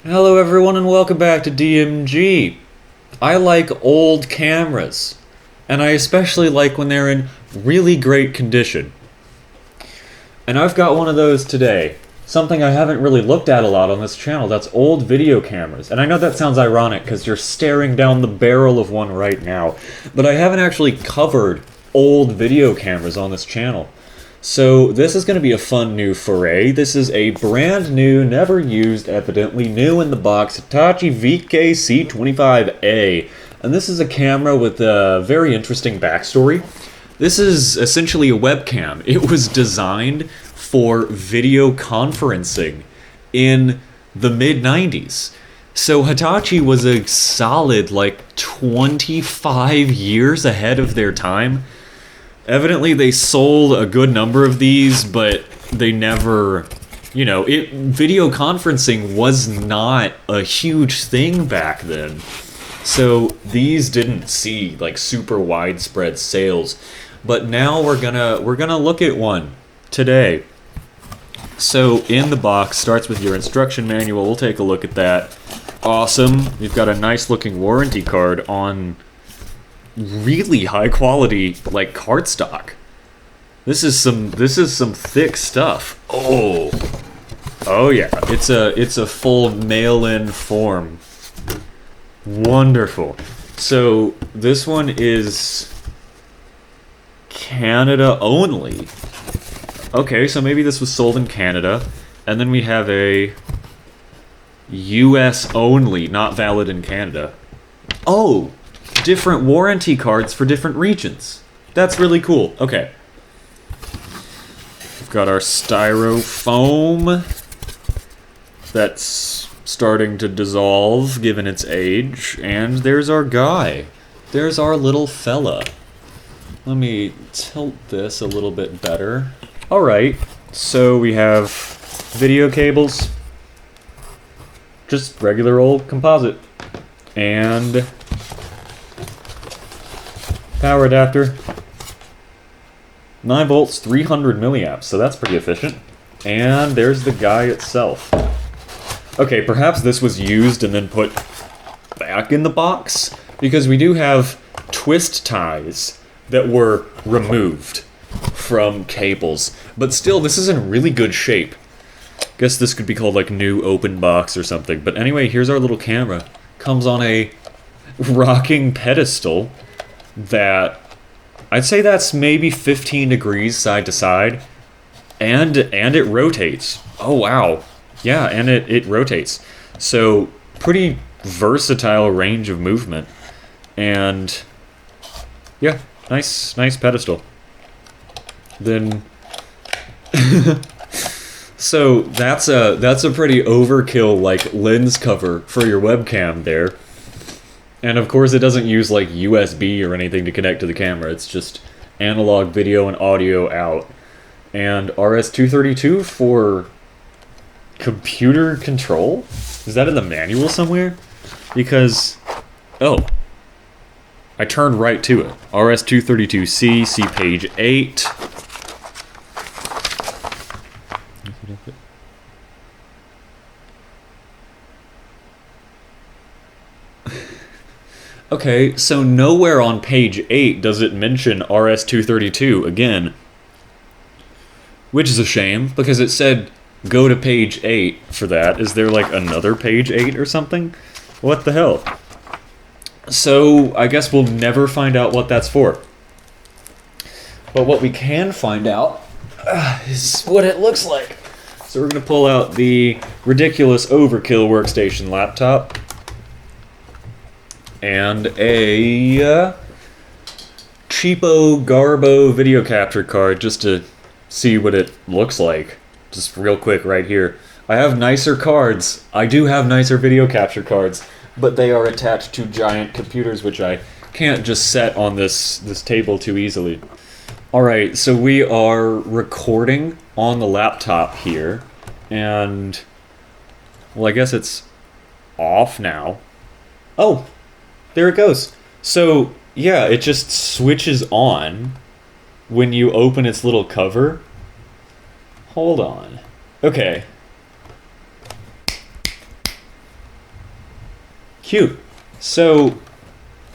Hello everyone and welcome back to DMG. I like old cameras, and I especially like when they're in really great condition. And I've got one of those today. Something I haven't really looked at a lot on this channel, that's old video cameras. And I know that sounds ironic because you're staring down the barrel of one right now, but I haven't actually covered old video cameras on this channel. So this is going to be a fun new foray. This is a brand new, never used, evidently new in the box, Hitachi VK-C25A. And this is a camera with a very interesting backstory. This is essentially a webcam. It was designed for video conferencing in the mid-90s. So Hitachi was a solid, 25 years ahead of their time. Evidently, they sold a good number of these, but they never, video conferencing was not a huge thing back then. So these didn't see super widespread sales. But now we're gonna look at one today. So in the box, starts with your instruction manual. We'll take a look at that. Awesome. You've got a nice looking warranty card on really high quality cardstock. This is some thick stuff. Oh yeah, it's a full mail-in form. Wonderful. So this one is Canada only. Okay, so maybe this was sold in Canada, and then we have a US only, not valid in Canada. Oh, different warranty cards for different regions. That's really cool. Okay. We've got our styrofoam that's starting to dissolve given its age. And there's our guy. There's our little fella. Let me tilt this a little bit better. Alright, so we have video cables. Just regular old composite. And power adapter, 9 volts, 300 milliamps, so that's pretty efficient. And there's the guy itself. Okay, perhaps this was used and then put back in the box, because we do have twist ties that were removed from cables. But still, this is in really good shape. Guess this could be called new open box or something. But anyway, here's our little camera. Comes on a rocking pedestal that I'd say that's maybe 15 degrees side to side, and it rotates. Oh wow, yeah, and it rotates. So pretty versatile range of movement, and yeah, nice pedestal. Then so that's a pretty overkill lens cover for your webcam there. And of course it doesn't use USB or anything to connect to the camera. It's just analog video and audio out. And RS-232 for computer control? Is that in the manual somewhere? Because, oh, I turned right to it. RS-232C, see page 8. Okay, so nowhere on page 8 does it mention RS-232 again. Which is a shame, because it said go to page 8 for that. Is there another page 8 or something? What the hell? So, I guess we'll never find out what that's for. But what we can find out is what it looks like. So we're going to pull out the ridiculous overkill workstation laptop. And a cheapo Garbo video capture card just to see what it looks like. Just real quick right here. I have nicer cards. I do have nicer video capture cards, but they are attached to giant computers, which I can't just set on this table too easily. Alright, so we are recording on the laptop here, and well, I guess it's off now. Oh! There it goes. So, yeah, it just switches on when you open its little cover. Hold on. Okay. cute. So,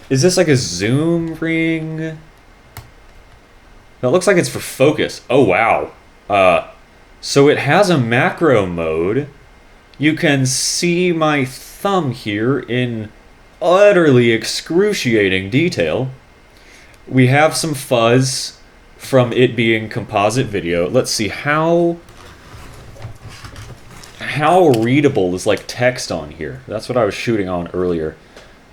is this like a zoom ring? No, it looks like it's for focus. Oh, wow. So it has a macro mode. You can see my thumb here in utterly excruciating detail. We have some fuzz from it being composite video. Let's see, how readable is like text on here? That's what I was shooting on earlier.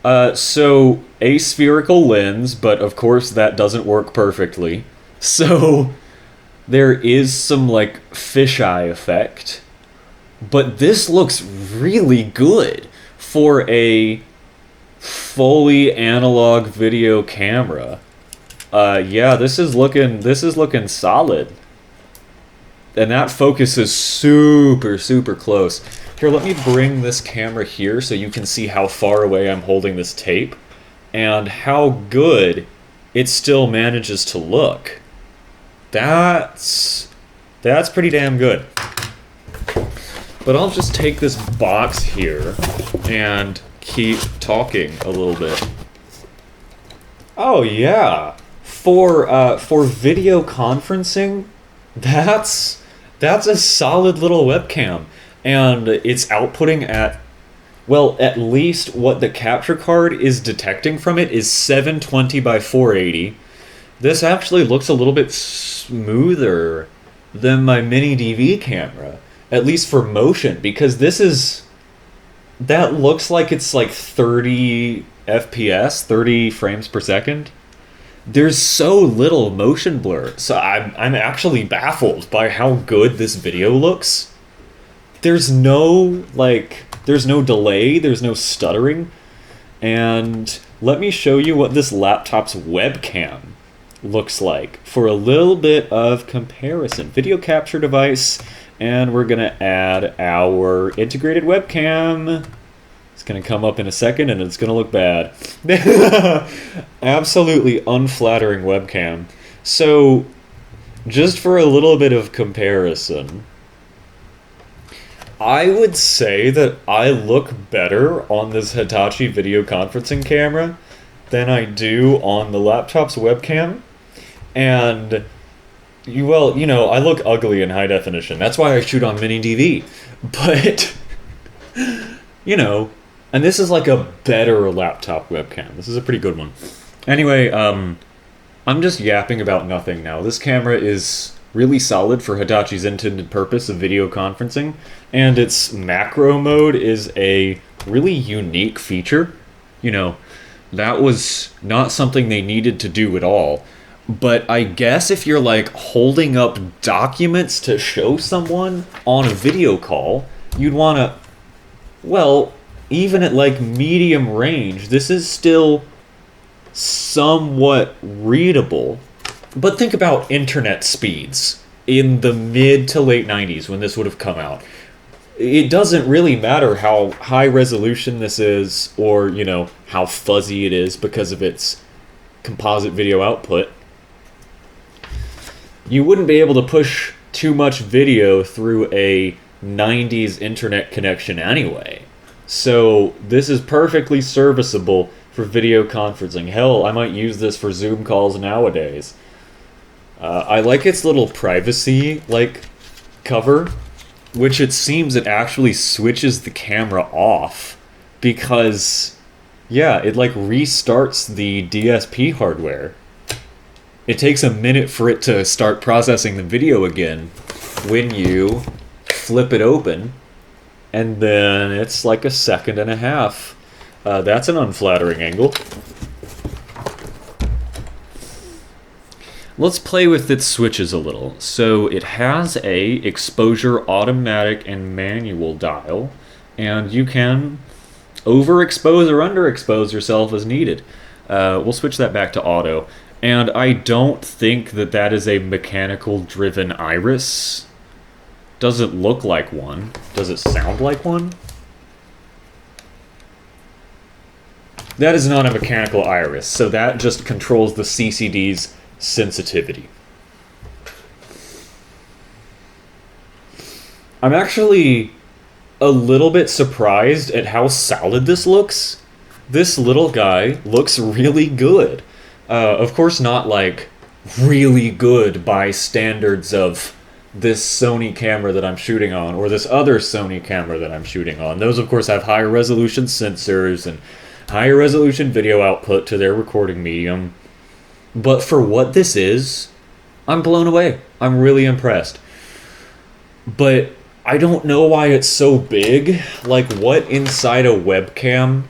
So aspherical lens, but of course that doesn't work perfectly. So there is some like fisheye effect, but this looks really good for a fully analog video camera. Yeah, this is looking solid. And that focus is super, super close. Here, let me bring this camera here so you can see how far away I'm holding this tape and how good it still manages to look. That's pretty damn good. But I'll just take this box here and keep talking a little bit. Oh yeah, for video conferencing, that's a solid little webcam, and it's outputting at, well, at least what the capture card is detecting from it is 720 by 480. This actually looks a little bit smoother than my mini DV camera, at least for motion, because that looks like it's like 30 FPS, 30 frames per second. There's so little motion blur, so I'm actually baffled by how good this video looks. There's no delay, there's no stuttering, and let me show you what this laptop's webcam looks like for a little bit of comparison. Video capture device, and we're gonna add our integrated webcam. It's gonna come up in a second and it's gonna look bad. Absolutely unflattering webcam. So, just for a little bit of comparison, I would say that I look better on this Hitachi video conferencing camera than I do on the laptop's webcam. And, I look ugly in high definition. That's why I shoot on mini DV. But, and this is like a better laptop webcam. This is a pretty good one. Anyway, I'm just yapping about nothing now. This camera is really solid for Hitachi's intended purpose of video conferencing, and its macro mode is a really unique feature. That was not something they needed to do at all. But I guess if you're like holding up documents to show someone on a video call, you'd want to, well, even at like medium range, this is still somewhat readable. But think about internet speeds in the mid to late 90s when this would have come out. It doesn't really matter how high resolution this is or, how fuzzy it is because of its composite video output. You wouldn't be able to push too much video through a 90s internet connection anyway. So this is perfectly serviceable for video conferencing. Hell, I might use this for Zoom calls nowadays. I like its little privacy cover, which it seems it actually switches the camera off because, yeah, it restarts the DSP hardware. It takes a minute for it to start processing the video again when you flip it open, and then it's like a second and a half. That's an unflattering angle. Let's play with its switches a little. So it has a exposure automatic and manual dial, and you can overexpose or underexpose yourself as needed. We'll switch that back to auto. And I don't think that is a mechanical driven iris. Does it look like one? Does it sound like one? That is not a mechanical iris, so that just controls the CCD's sensitivity. I'm actually a little bit surprised at how solid this looks. this little guy looks really good. Of course, not like really good by standards of this Sony camera that I'm shooting on or this other Sony camera that I'm shooting on. Those, of course, have higher resolution sensors and higher resolution video output to their recording medium. But for what this is, I'm blown away. I'm really impressed. But I don't know why it's so big. Like, what inside a webcam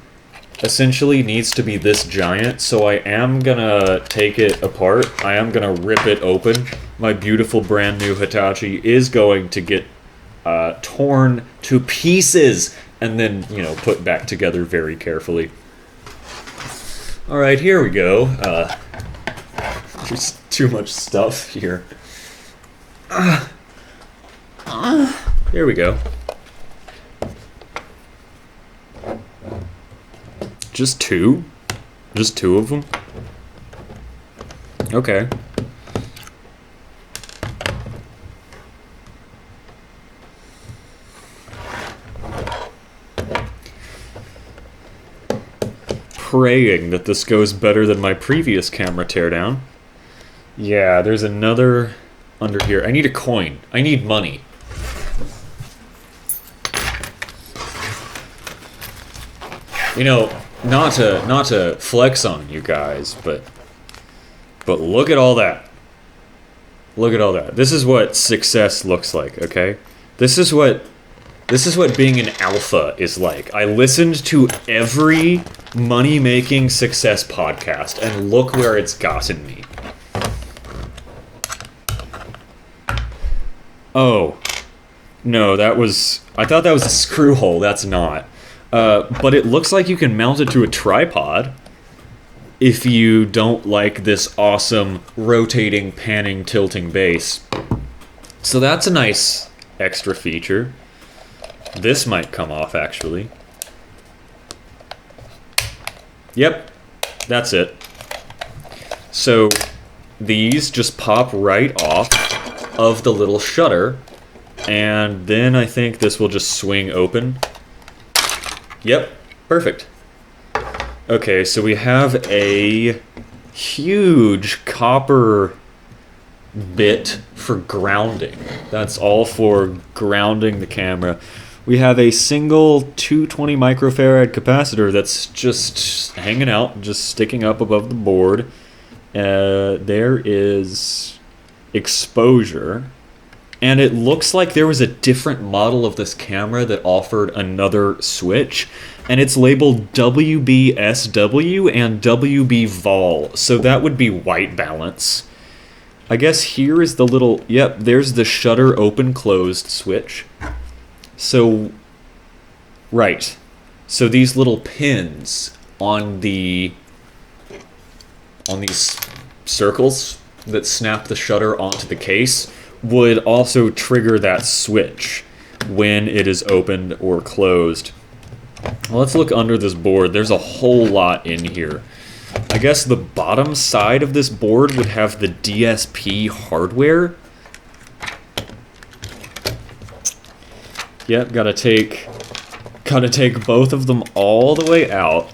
essentially needs to be this giant? So I am gonna take it apart. I am gonna rip it open. My beautiful brand new Hitachi is going to get torn to pieces and then, you know, put back together very carefully. All right, here we go. There's too much stuff here. There we go. Just two? Just two of them? Okay. Praying that this goes better than my previous camera teardown. Yeah, there's another under here. I need a coin. I need money. You know, not to flex on you guys, but look at all that. Look at all that. This is what success looks like, okay? This is what being an alpha is like. I listened to every money-making success podcast, and look where it's gotten me. Oh. No, I thought that was a screw hole. That's not. But it looks like you can mount it to a tripod if you don't like this awesome rotating, panning, tilting base. So that's a nice extra feature. This might come off, actually. Yep, that's it. So these just pop right off of the little shutter, and then I think this will just swing open. Yep, perfect. Okay, so we have a huge copper bit for grounding. That's all for grounding the camera. We have a single 220 microfarad capacitor that's just hanging out, just sticking up above the board. There is exposure. And it looks like there was a different model of this camera that offered another switch, and it's labeled WBSW and WB-Vol, so that would be white balance. I guess here is the little, yep, there's the shutter open-closed switch. So, right, so these little pins on these circles that snap the shutter onto the case would also trigger that switch when it is opened or closed. Well, let's look under this board. There's a whole lot in here. I guess the bottom side of this board would have the DSP hardware. Yep, gotta take both of them all the way out,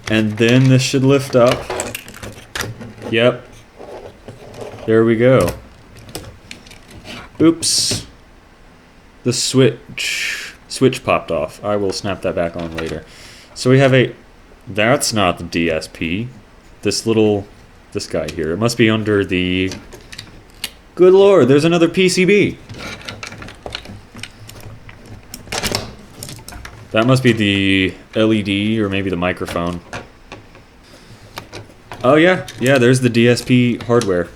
and then this should lift up. Yep. There we go. Oops. The switch popped off. I will snap that back on later. So we have that's not the DSP. This guy here. It must be under the, good lord, there's another PCB. That must be the LED or maybe the microphone. Oh yeah, there's the DSP hardware.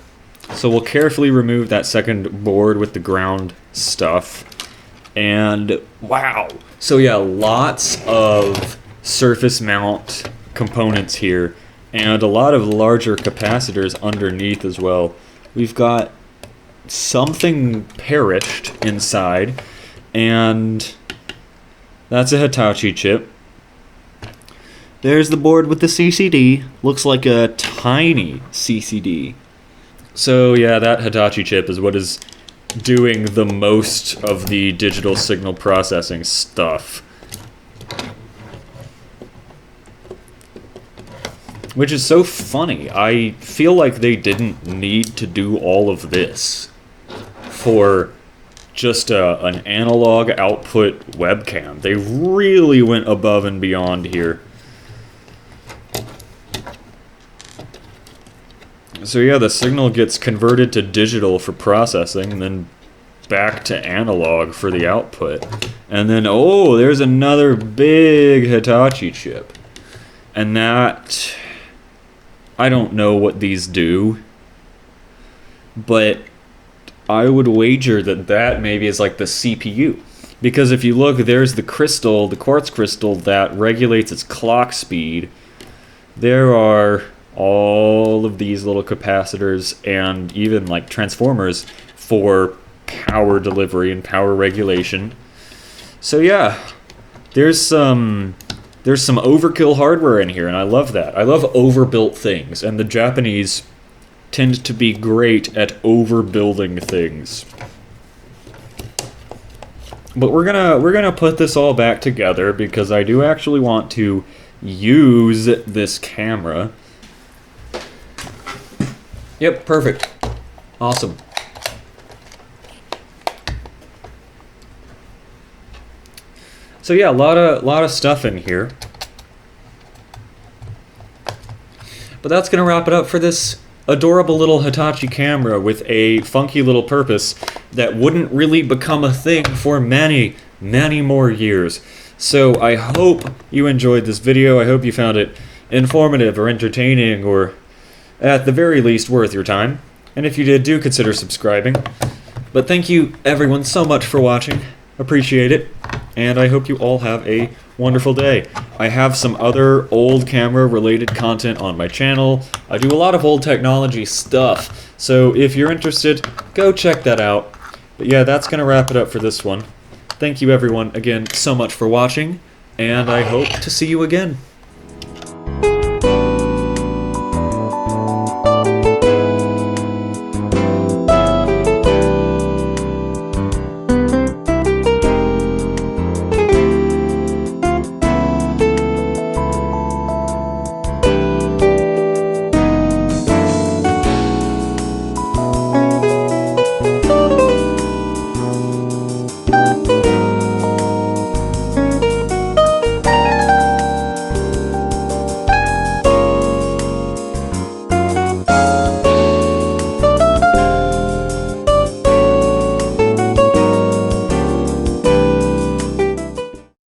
So we'll carefully remove that second board with the ground stuff. And wow. So yeah, lots of surface mount components here, and a lot of larger capacitors underneath as well. We've got something perished inside, and that's a Hitachi chip. There's the board with the CCD. Looks like a tiny CCD. So yeah, that Hitachi chip is what is doing the most of the digital signal processing stuff. which is so funny. I feel like they didn't need to do all of this for just an analog output webcam. They really went above and beyond here. So yeah, the signal gets converted to digital for processing, and then back to analog for the output. And then, oh, there's another big Hitachi chip. And that, I don't know what these do, but I would wager that that maybe is like the CPU. Because if you look, there's the crystal, the quartz crystal that regulates its clock speed. There are all of these little capacitors and even like transformers for power delivery and power regulation. So yeah, there's some overkill hardware in here, and I love that. I love overbuilt things, and the Japanese tend to be great at overbuilding things. But we're gonna put this all back together because I do actually want to use this camera. Yep, perfect. Awesome. So yeah, a lot of stuff in here. But that's gonna wrap it up for this adorable little Hitachi camera with a funky little purpose that wouldn't really become a thing for many, many more years. So I hope you enjoyed this video. I hope you found it informative or entertaining, or at the very least worth your time. And if you did, do consider subscribing. But thank you everyone so much for watching. Appreciate it. And I hope you all have a wonderful day. I have some other old camera related content on my channel. I do a lot of old technology stuff, so if you're interested, go check that out. But yeah, that's gonna wrap it up for this one. Thank you everyone again so much for watching, and I hope to see you again.